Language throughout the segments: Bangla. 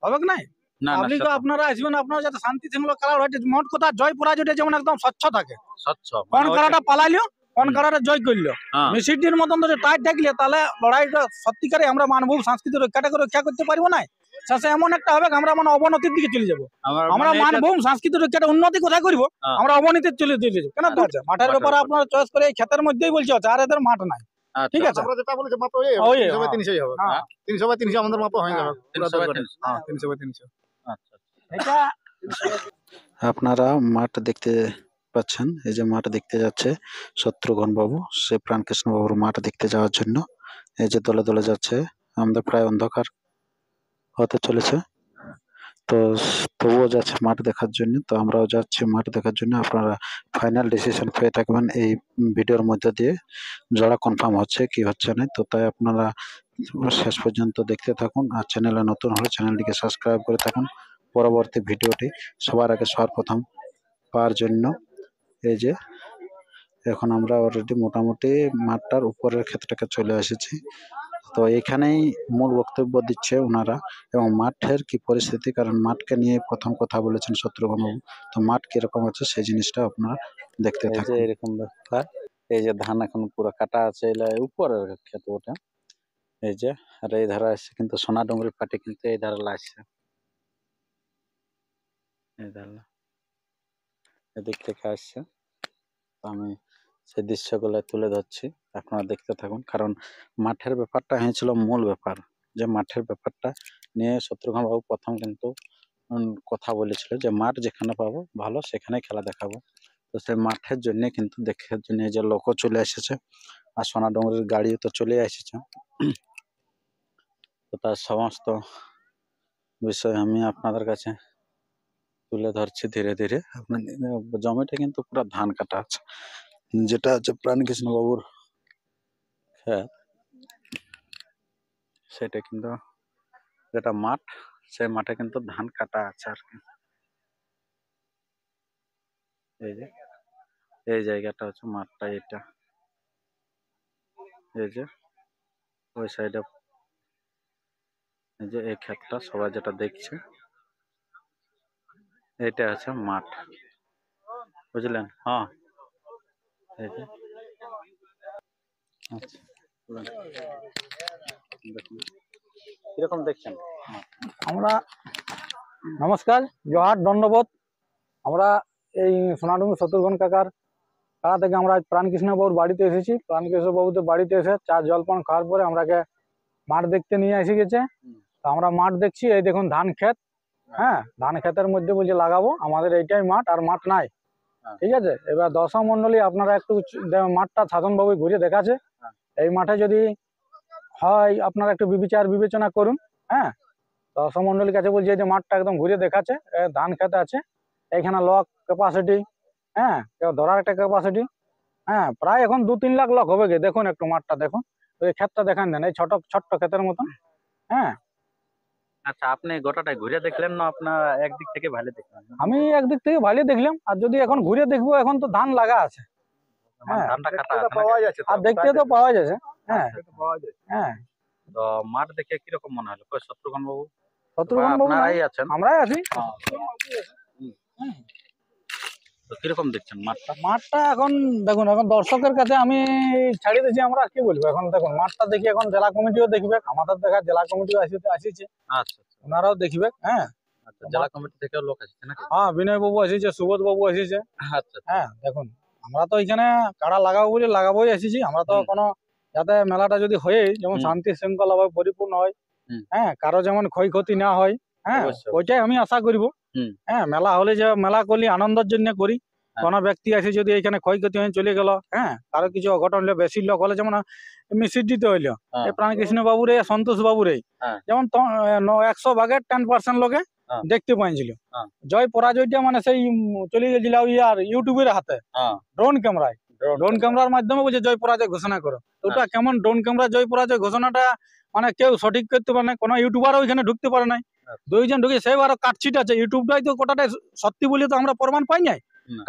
হবে কি নাই? না না পাবলিক সেটা আপনারা আসবেন, আপনারা যাতে শান্তি শৃঙ্খলা খেলা হয়। মোট কথা জয় পরাজয়টা যেমন একদম স্বচ্ছ থাকে। স্বচ্ছ কোন মানে কারাটা পালাইলো, কোন হুম। কারাটা জয় করলো, হ্যাঁ মিসিডির মতন যদি টাইট থাকলে তাহলে লড়াইটা সত্যিকারে আমরা মানভূম সংস্কৃতি রক্ষা করতে পারবো না। শেষে এমন একটা হবে আমরা মানে অবনতির দিকে চলে যাবো। আমরা মানে এটা মানভূম সংস্কৃতি রক্ষাটা উন্নতি কোথায় করবো, হ্যাঁ, আমরা অবনতির চলে যাবো। কেন হ্যাঁ, আছে মাঠের মাঠের ব্যাপারে ব্যাপারে। আপনারা চয়েস করে এই ক্ষেতের মধ্যেই বলছে আছে, আর এদের মাঠ নাই। আচ্ছা ঠিক আছে, আমরা যেটা বলেছি মাপ ওই ওই 300 বাই 300 হবে। হ্যাঁ 300 বাই 300 আমাদের মাপ হয়ে যাবে। পুরো 300 বাই দরকার। 300 হ্যাঁ 300 বাই 300। আচ্ছা এটা আপনারা মাঠ দেখতে পাচ্ছেন, এই যে মাঠ দেখতে যাচ্ছে শত্রুঘ্ন বাবু, সে প্রাণকৃষ্ণ বাবুর মাঠ দেখতে যাওয়ার জন্য এই যে দলে দলে যাচ্ছে। আমাদের প্রায় অন্ধকার হতে চলেছে, তো তবুও যাচ্ছে মাঠ দেখার জন্য। তো আমরাও যাচ্ছি মাঠ দেখার জন্য। আপনারা ফাইনাল ডিসিশন পেয়ে থাকবেন এই ভিডিওর মধ্যে দিয়ে, যারা কনফার্ম হচ্ছে কি হচ্ছে না। তো তাই আপনারা শেষ পর্যন্ত দেখতে থাকুন, আর চ্যানেলে নতুন হলে চ্যানেলটিকে সাবস্ক্রাইব করে থাকুন পরবর্তী ভিডিওটি সবার আগে সর্বপ্রথম পাওয়ার জন্য। এই যে এখন আমরা অলরেডি মোটামুটি মাঠটার উপরের ক্ষেত্রটাকে চলে এসেছি। তো এখানেই মূল বক্তব্য দিচ্ছে ওনারা, এবং মাঠের কি পরিস্থিতি, কারণ মাঠকে নিয়ে প্রথম কথা বলেছেন শত্রুঘ্ন বাবু। তো মাঠ কিরকম আছে সেই জিনিসটা আপনারা দেখতে এই যে থাকুন। এরকম ব্যাপার, এই যে ধান এখন পুরো কাটা আছে, এলা উপরের ক্ষেত ওটা। এই যে আর এই ধারে আসছে কিন্তু সোনা ডুঙ্গরি পাটি কিন্তু এই ধারে লাগছে, এই ধারে এদিক থেকে আসছে। তো আমি সেই দৃশ্যগুলো তুলে ধরছি, আপনারা দেখতে থাকুন। কারণ মাঠের ব্যাপারটা হয়েছিল মূল ব্যাপার, যে মাঠের ব্যাপারটা নিয়ে শত্রুঘ্ন বাবু প্রথম কিন্তু কথা বলেছিল যে মাঠ যেখানে পাবো ভালো সেখানে খেলা দেখাবো। তো সেই মাঠের জন্য কিন্তু দেখার জন্য এই যে লোকও চলে এসেছে, আর সোনা ডুঙ্গরির গাড়িও তো চলে এসেছে। তো তার সমস্ত বিষয় আমি আপনাদের কাছে তুলে ধরছি ধীরে ধীরে। আপনার জমিটা কিন্তু পুরো ধান কাটা আছে, যেটা হচ্ছে প্রাণকৃষ্ণ বাবুর ক্ষেত, সেটা কিন্তু যেটা মাঠ, সেই মাঠে কিন্তু ধান কাটা আছে আর কি। এই যে এই জায়গাটা হচ্ছে মাঠটা, এটা এই যে ওই সাইডে, এই যে এই ক্ষেতটা সবাই যেটা দেখছে এটা আছে মাঠ, বুঝলেন? হ্যাঁ এই যে আচ্ছা দেখুন কিরকম দেখছেন মাঠ? আমরা নমস্কার, জোহার, দণ্ডবোধ। আমরা এই সোনাডুঙ্গি শত্রুঘ্ন কাকার কাকা থেকে আমরা আজ প্রাণকৃষ্ণ বাবুর বাড়িতে এসেছি। প্রাণকৃষ্ণ বাবুদের বাড়িতে এসে চা জলপান খাওয়ার পরে আমরাকে মাঠ দেখতে নিয়ে এসে গেছে। তো আমরা মাঠ দেখছি, এই দেখুন ধান ক্ষেত। হ্যাঁ, ধান ক্ষেতের মধ্যে বলছে লাগাবো, আমাদের এইটাই মাঠ, আর মাঠ নাই। ঠিক আছে, এবার দর্শক মন্ডলী আপনারা একটু মাঠটা শাসনবাবু ঘুরে দেখাচ্ছে। এই মাঠে যদি হয় আপনারা একটু বিবেচনা করুন। হ্যাঁ, দর্শক মন্ডলীর কাছে বলছি যে মাঠটা একদম ঘুরে দেখাচ্ছে, ধান খেতে আছে, এখানে লক ক্যাপাসিটি, হ্যাঁ ধরার একটা ক্যাপাসিটি, হ্যাঁ প্রায় এখন 2-3 লাখ লক হবে গে। দেখুন একটু মাঠটা দেখুন, ওই ক্ষেতটা দেখান দেন, এই ছোট ক্ষেতের মতন। হ্যাঁ, আচ্ছা আপনি গোটাটাই ঘুরে দেখলেন না আপনার একদিক থেকে ভালো দেখলেন? আমি একদিক থেকে ভালো দেখলাম, আর যদি এখন ঘুরে দেখবো, এখন তো ধান লাগা আছে। মানে হ্যাঁ, ধানটা কাটা আছে পাওয়া নাকি? যাচ্ছে, আর দেখতে তো পাওয়া যাচ্ছে। হ্যাঁ পাওয়া যায়। হ্যাঁ, তো মাঠ দেখে কিরকম মনে হলো? কই শত্রুঘ্ন বাবু? শত্রুঘ্ন বাবু নাই, আপনারাই আছেন। আমরাই আছি। তো কিরকম দেখছেন মাঠটা? মাঠটা এখন দেখুন, এখন দর্শকের কাছে আমি ছাড়িয়ে দিয়েছি। আমরা কি বলবো, এখন দেখুন মাঠটা দেখি, এখন জেলা কমিটিও দেখবে, আমাদের দেখা জেলা কমিটিও আসিছে, আচ্ছা আচ্ছা ওনারাও দেখবে। হ্যাঁ আচ্ছা, জেলা কমিটি থেকেও লোক আসছে নাকি? হ্যাঁ, বিনয় বাবু আসিছে, সুবোধ বাবু আসিছে। আচ্ছা আচ্ছা। হ্যাঁ দেখুন, আমরা তো এখানে কাড়া লাগাবো বলে লাগাবোই এসেছি। আমরা তো কোনো যাতে মেলাটা যদি হয় যেমন শান্তি শৃঙ্খলা ভাবে পরিপূর্ণ হয়, হ্যাঁ কারো যেমন ক্ষয়ক্ষতি না হয়, হ্যাঁ অবশ্যই। ওইটাই আমি আশা করবো। হ্যাঁ, মেলা হলে যে মেলা করলে আনন্দের জন্য করি, কোনো ব্যক্তি আছে যদি এখানে ক্ষয়ক্ষতি হয়ে চলে গেল, হ্যাঁ কারো কিছু অঘটন হলে, বেশি লোক হলে, যেমন মিসির দিতে হইলো এই প্রাণকৃষ্ণ বাবুরে, সন্তোষ বাবুরে, যেমন 100 ভাগের 10% লোকে দেখতে পাইছিল। জয় পরাজয়টা মানে সেই চলে গেছিল ইয়ার ইউটিউবের হাতে, ড্রোন ক্যামেরায়। ড্রোন ক্যামেরার মাধ্যমে বলছে জয় পরাজয় ঘোষণা করো। ওটা কেমন ড্রোন ক্যামেরা জয় পরাজয় ঘোষণাটা মানে কেউ সঠিক করতে পারে না, কোনো ইউটিউবারও ওইখানে ঢুকতে পারে নাই। 2 জন ঢুকে, সেই আরো কাটছিট আছে। ইউটিউবটাই তো কোটাটাই সত্যি বলে তো আমরা প্রমাণ পাই নাই,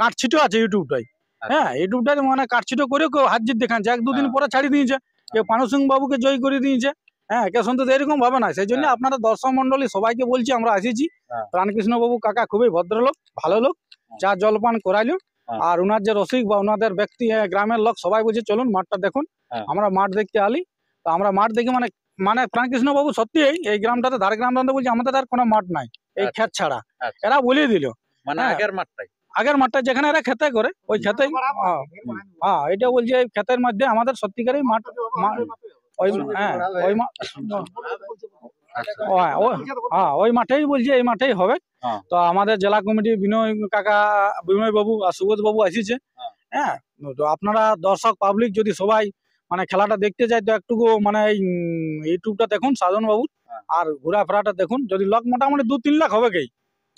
কাটছিটও আছে ইউটিউবটাই। হ্যাঁ, ইউটিউবটাই মানে কাটছিটও করে কেউ হাত জিত দেখাচ্ছে, 1-2 দিন পরে ছাড়ি দিয়েছে, কেউ পানু সিং বাবুকে জয় করে দিয়েছে, হ্যাঁ ক্যাশ অন ডেলিভারি এরকম ভাবে না, সেই জন্য হ্যাঁ। আপনারা দর্শক মন্ডলী সবাইকে বলছি আমরা আসিছি। হ্যাঁ। প্রাণকৃষ্ণ বাবু কাকা খুবই ভদ্রলোক, ভালো লোক, চা জলপান করাইলো। হ্যাঁ। আর উনার যে রসিক বা ওনাদের ব্যক্তি গ্রামের লোক সবাই বলছে চলুন মাঠটা দেখুন। হ্যাঁ। আমরা মাঠ দেখতে আলি, তো আমরা মাঠ দেখি মানে মানে প্রাণকৃষ্ণ বাবু সত্যি এই গ্রামটাতে ধারে গ্রামটাতে বলছি আমাদের আর কোনো মাঠ নাই এই আচ্ছা। ক্ষেত ছাড়া। আচ্ছা। এরা বলিয়ে দিল মানে হ্যাঁ। আগের মাঠটাই। আগের মাঠটা যেখানে এরা খেতে করে ওই খেতেই। হ্যাঁ এটা বলছে এই ক্ষেতের মধ্যে আমাদের সত্যিকারই মাঠ ওই হ্যাঁ ওই আচ্ছা। ওই মাঠেই বলছে এই মাঠেই হবে। হ্যাঁ। তো আমাদের জেলা কমিটি বিনয় কাকা, বিনয় বাবু আর সুবোধ বাবু আসিছে। হ্যাঁ। হ্যাঁ তো আপনারা দর্শক পাবলিক যদি সবাই মানে খেলাটা দেখতে চাই তো একটুকু মানে এই ইউটিউবটা দেখুন সাধন বাবুর। হ্যাঁ। আর ঘোরাফেরাটা দেখুন, যদি লোক মোটামুটি 2-3 লাখ হবে কি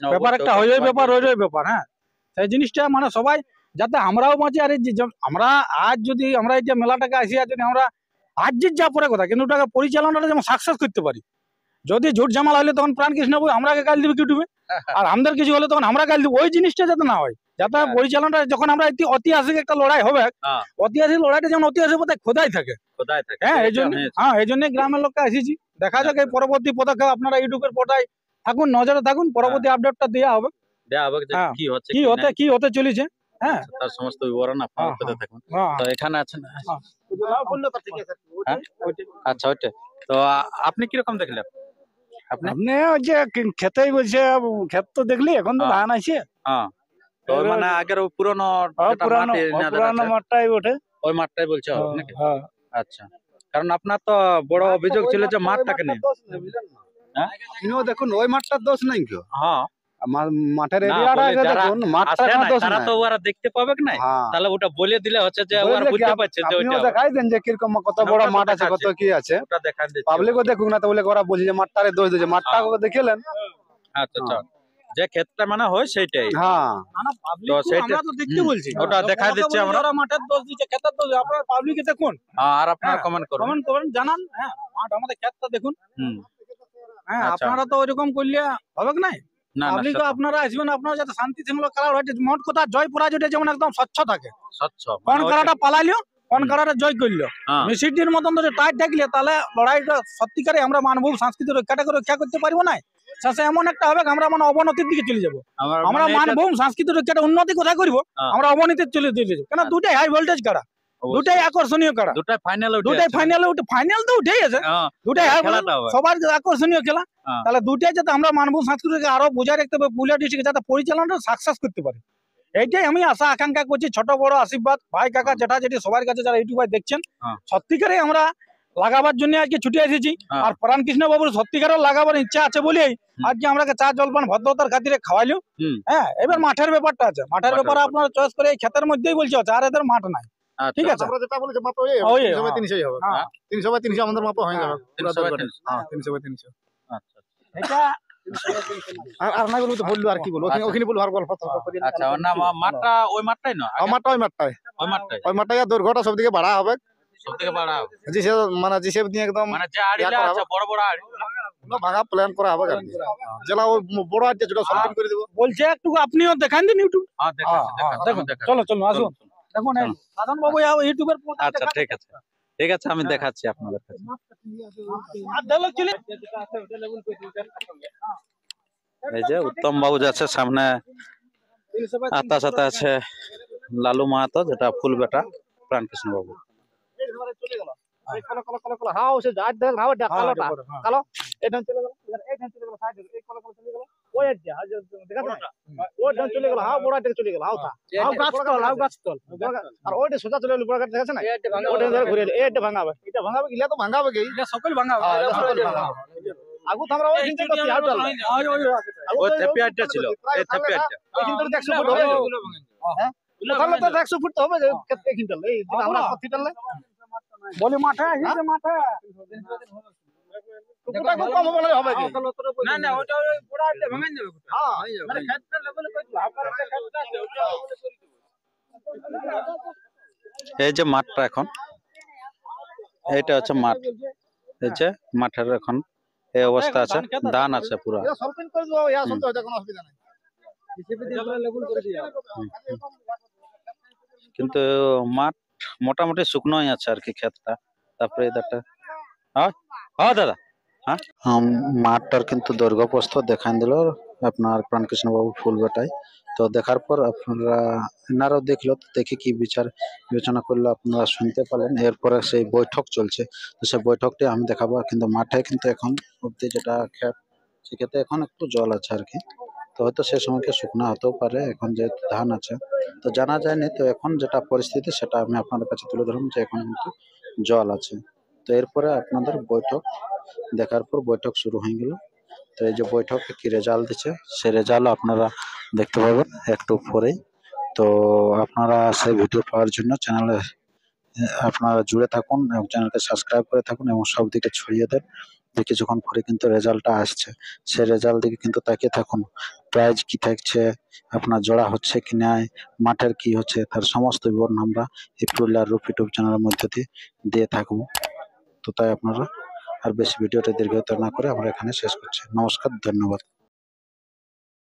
ব্যাপার অবশ্যই একটা ওটা হয়ে সবাই ব্যাপার বলছে। হয়ে ব্যাপার। হ্যাঁ সেই জিনিসটা মানে সবাই যাতে আমরাও বাঁচি। আর এই যে আমরা আজ যদি আমরা এই যে মেলাটাকে আসি আর যদি আমরা আজ যা পরে কথা কিন্তু ওটাকে পরিচালনাটা যেমন সাকসেস করতে পারি। যদি ঝুট ঝামেলা হলে তখন প্রাণকৃষ্ণ বাবু আমরাকে গাল দিবে ইউটিউবে, আর আমাদের কিছু হলে তখন আমরা গাল দিব। ওই জিনিসটা যাতে না হয়, যাতে হ্যাঁ। পরিচালনাটা যখন আমরা ঐতিহাসিক একটা লড়াই হবে, হ্যাঁ। ঐতিহাসিক লড়াইটা যেমন ঐতিহাসিক পথে খোদাই থাকে। কোথায় থাকে? হ্যাঁ এই এটা জন্য হয়েছে। এই জন্য গ্রামের লোককে আসিছি। দেখা যাক এই পরবর্তী পদক্ষেপ আপনারা ইউটিউবের পর্দায় থাকুন, নজরে থাকুন, পরবর্তী আপডেটটা দেওয়া হবে দেয়া হবে যে হ্যাঁ। কি হচ্ছে কি হতে চলেছে। হ্যাঁ আচ্ছা, তার সমস্ত বিবরণ আপনারা হ্যাঁ, পেতে থাকুন। হ্যাঁ তো এখানে আছেন। হ্যাঁ। হ্যাঁ? আচ্ছা ওইটা তো আপনি কিরকম দেখলেন? আপনি আপনি ওই যে খেতেই বলছে, ক্ষেত তো দেখলি এখন তো হ্যাঁ। ধান আছে। হ্যাঁ তো এবার- মানে আগের ওই পুরনো যেটা পুরানো মাটি এনাদের পুরানো আছে, মাঠটাই ওঠে। ওই মাঠটাই বলছে হবে নাকি? হ্যাঁ আচ্ছা, কারণ আপনার তো বড় অভিযোগ ছিল যে মাঠটাকে নিয়ে। হ্যাঁ? আপনিও দেখুন ওই মাঠটার দোষ নাই কেউ, হ্যাঁ মাঠের না, এরিয়াটা বলে যারা দেখুন, মাঠটার আসে কোনো না, দোষ তারা নাই। তো ওরা দেখতে পাবে না, হ্যাঁ। তাহলে ওটা বলে দিলে হচ্ছে যে বলে ওরা কি বুঝতে পারছে যে আপনিও ওইটা দেখাই দেন যে কিরকম কত না, বড় ওটা তো মাঠ আছে, কত দেখাচ্ছে। কি আছে। ওটা দেখা দিচ্ছে। পাবলিকও দেখুক না, তাহলে ওরা বলছে যে মাঠটারে দোষ দিয়েছে, মাঠটা দেখিলেন। আচ্ছা আচ্ছা, যে ক্ষেত্রে মানে হয় সেইটাই। হ্যাঁ না না পাবলিক তো সেটা- আমরা তো দেখতে হুম, বলছি ওটা দেখা ওরা তো দিচ্ছে বলে আমরা। ওরা মাঠের দোষ দিচ্ছে, ক্ষেতের দোষ দিচ্ছে। আপনারা পাবলিকে দেখুন, আর আপনারা হ্যাঁ, কমেন্ট করুন। কমেন্ট করেন, জানান। হ্যাঁ মাঠ আমাদের ক্ষেতটা দেখুন। হুম, হ্যাঁ আচ্ছা। আপনারা তো ওইরকম করলে হবে না। না না পাবলিক সত্য, আপনারা আসবেন, আপনারা যাতে শান্তি শৃঙ্খলা খেলা হয়। মোট কথা জয় পরাজয়টা যেমন একদম স্বচ্ছ থাকে। স্বচ্ছ কোন মানে কারাটা পালাইলো, কোন হুম। কারাটা জয় করলো, হ্যাঁ, মিসিডির মতন যদি টাইট থাকলে তাহলে লড়াইটা সত্যিকারে আমরা মানভূম সংস্কৃতি রক্ষা করতে পারবো না। শেষে এমন একটা হবে আমরা মানে অবনতির দিকে চলে যাবো। আমরা মানে এটা- মানভূম সংস্কৃতি রক্ষাটা উন্নতি কোথায় করবো, হ্যাঁ। আমরা অবনতির চলে যাবো। কেন আচ্ছা। দুটাই হাই ভোল্টেজ কারা, অবশ্যই। দুটাই আকর্ষণীয় কারা, দুটাই ফাইনাল, দুটাই ফাইনালে উঠে, ফাইনাল তো উঠেই আছে। হ্যাঁ, দুটাই হাই খেলাটা হবে। সবার আকর্ষণীয় খেলা। হ্যাঁ। তাহলে দুটাই যাতে আমরা মানভূম সংস্কৃতিকে আরো বজায় রাখতে হবে, পুরুলিয়া ডিস্ট্রিক্টে যাতে পরিচালনাটা সাকসেস করতে পারে, এইটাই আমি আশা আকাঙ্ক্ষা করছি। ছোট বড় আশীর্বাদ, ভাই কাকা জেঠা জেঠি সবার কাছে যারা ইউটিউবে দেখছেন, হ্যাঁ। সত্যিকারে আমরা লাগাবার জন্য আজকে ছুটে এসেছি। হ্যাঁ। আর প্রাণকৃষ্ণ বাবুর সত্যিকারের লাগাবার ইচ্ছা আছে বলেই আজকে আমরা চা জলপান ভদ্রতার খাতিরে খাওয়াইলো। হুম। হ্যাঁ এবার মাঠের ব্যাপারটা আছে, মাঠের মাঠের ব্যাপারে ব্যাপার। আপনারা চয়েস করে এই ক্ষেতের মধ্যেই বলছে আছে, আর এদের মাঠ নাই। আচ্ছা, ঠিক আছে। আমরা যেটা বলেছি মাত্র ওই, 300 বাই হ্যাঁ। 300 হবে। হ্যাঁ। 300 বাই 300 আমাদের মাপা হয়ে যাবে। পুরো 300 বাই দরকার। 300 হ্যাঁ 300 বাই 300। আচ্ছা এটা আর না বলবো তো বললো আর কি বলবো, আচ্ছা। ওখানে বলবো আর গল্প তর্ক করি। আচ্ছা, না মাঠটা ওই মাঠটাই না, ওই মাঠটাই ওই মাঠটাই আর দৈর্ঘ্যটা সব দিকে বাড়া হবে। সব থেকে বাড়া হবে। জিসে মানে জিসে দিয়ে একদম মানে যে আড়িলা করা আছে বড় বড় আড়ি, ভাঙা প্ল্যান করা হবে আর কি। জেলা ওই বড় আড্ডা যেটা সলভ করে দেবো। বলছে একটু আপনিও দেখান দিন ইউটিউব। হ্যাঁ দেখাচ্ছি, দেখাচ্ছি, দেখুন, আমি দেখাচ্ছি। চলো চলো আসুন, চলুন, দেখুন এই চলুন। সাধন বাবু ইউটিউবের পর্দায় আচ্ছা দেখাচ্ছে। ঠিক আছে, ঠিক আছে, আমি দেখাচ্ছি আপনাদের কাছে। আর ঢেলো চলে এই যে উত্তম বাবু যাচ্ছে সামনে, আতা সাথে আছে লালু মাহাতো, যেটা ফুল বেটা প্রাণকৃষ্ণ বাবু। হাও সে যার দেখ হাও ডাক হ্যাঁ, কালোটা এটা হ্যাঁ। কালো এই ধান চলে গেল, এই ধান চলে গেল, সাইড এই কলা কলা চলে গেল, ওই আড্ডা আজ দেখা যায় ওই ধান চলে গেল, হাও বড় আড্ডা চলে গেল, হাও তা হাও গাছ তল, হাও গাছ তল, আর ওইটা সোজা চলে গেল, বড় গাছ দেখাছে না, ওইটা ধরে ঘুরে এলো, এইটা ভাঙাবে, এটা ভাঙাবে, ইলা তো ভাঙাবে কি, এটা সকল ভাঙা হবে। হ্যাঁ, এটা সকল ভাঙাবে। আগু তো আমরা ওই চিন্তা করছি হাও ডাল ওই থেপি আড্ডা ছিল, এই থেপি আড্ডা। ওই চিন্তা 100 ফুট হবে, হ্যাঁ তাহলে তো 100 ফুট তো হবে, কত কিনটাল এই যেটা আমরা কত টাল বলি মাঠে আসছে মাঠে। টুকুটা খুব কম বলে হবে কি, না না ওটা ওই পুরো আড্ডা ভাঙাই যাবে। হ্যাঁ মানে ক্ষেতটা লেভেলে করে দিও, আপনার একটা ক্ষেতটা আছে ওটা লেভেলে করে দিও। এই যে মাঠটা এখন, এইটা হচ্ছে মাঠ। এই যে মাঠের এখন এই অবস্থা আছে, ধান আছে পুরো। এটা সলভ করে দেবো, ইয়া সলভ হতে কোনো অসুবিধা নাই। লেভেল করে দিও। কিন্তু মাঠ মোটামুটি শুকনোই আছে আর কি ক্ষেতটা। তারপরে এদারটা হ্যাঁ হ্যাঁ দাদা। মাঠটার কিন্তু দৈর্ঘ্য প্রস্থ দেখান দিল আপনার প্রাণকৃষ্ণ বাবু ফুল বেটায়। তো দেখার পর আপনারা এনারাও দেখলো, তো দেখে কি বিচার বিবেচনা করলো আপনারা শুনতে পারলেন। এরপরে সেই বৈঠক চলছে, তো সেই বৈঠকটি আমি দেখাবো। কিন্তু মাঠে কিন্তু এখন অব্দি যেটা ক্ষেত, সেক্ষেত্রে এখন একটু জল আছে আর কি। তো হয়তো সে সময়কে শুকনো হতেও পারে, এখন যেহেতু ধান আছে তো জানা যায়নি। তো এখন যেটা পরিস্থিতি সেটা আমি আপনাদের কাছে তুলে ধরলাম যে এখন কিন্তু জল আছে। তো এরপরে আপনাদের বৈঠক দেখার পর বৈঠক শুরু হয়ে গেল। তো এই যে বৈঠকে কি রেজাল্ট দিচ্ছে, সে রেজাল্ট আপনারা দেখতে পাবেন একটু পরেই। তো আপনারা সেই ভিডিও পাওয়ার জন্য চ্যানেলে আপনারা জুড়ে থাকুন এবং চ্যানেলকে সাবস্ক্রাইব করে থাকুন এবং সব দিকে ছড়িয়ে দেন। যে কিছুক্ষণ পরে কিন্তু রেজাল্টটা আসছে, সেই রেজাল্ট দিকে কিন্তু তাকিয়ে থাকুন। প্রাইজ কি থাকছে, আপনার জোড়া হচ্ছে কি নাই, মাঠের কি হচ্ছে, তার সমস্ত বিবরণ আমরা এই পুরুলিয়ার রূপ ইউটিউব চ্যানেলের মধ্যে দিয়ে থাকবো। তো তাই আপনারা আর বেশি ভিডিওটা দীর্ঘায়িত না করে আমরা এখানে শেষ করছি। নমস্কার, ধন্যবাদ।